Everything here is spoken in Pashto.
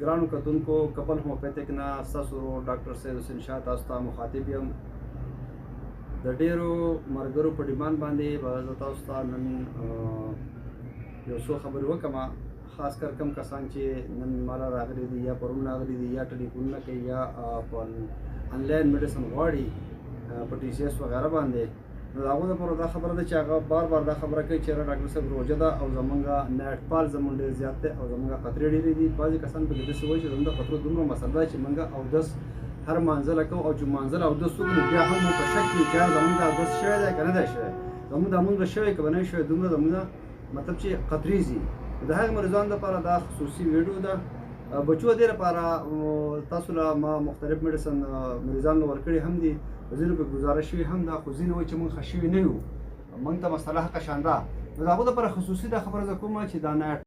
ګرانو کتونکو کپل هومیوپیتیک نه ستاسو ډاکټر سید حسین شاه تاسو ته مخاطب یم. د ډیرو مرګرو په ډیماند باندې به زه تاسو ته نن یو څو خبرې وکړم، خاص کر کم کسان چې نن مالا راغلي دي یا پرون راغلي دي یا ټلیفونونه کوي یا په انلاین میډیسن غواړي په ټي سی ایس وغیره باندې. نو د هغو دپاره دا خبره ده چې هغه بار بار دا خبره کوي چې یاره ډاکټر صاحب روژه ده او زمونږ نیټ پال زمونږ ډېر زیات دی او زمونږ قطرې ډېرې دي. بعضې کسان پکې داسې وایي چې زمونږ د قطرو دومره مسله ده چې مونږ اودس هر مانځله کوو او چې مانځل اودس وکړو بیا هم موږ په شک کې چې زمونږ اودس شوی دی که نه دی شوی، زمونږ دا مونځ به شوی که به نه وي شوی، دومره زمونږ مطلب چې قطرې ځي. د هغې مریضانو لپاره دا خصوصي ویډیو ده. بچو دې لپاره تاسو له ما مختلف میډیسن مریضانو ورکړي هم دي، ځینو پکې ګزارش شوي هم ده، خو ځینې وایي چې مونږ ښه شوي نه یو، مونږ ته مسله حقه شان ده. نو د هغو دپاره خصوصي دا خبره زه کوم چې دا نه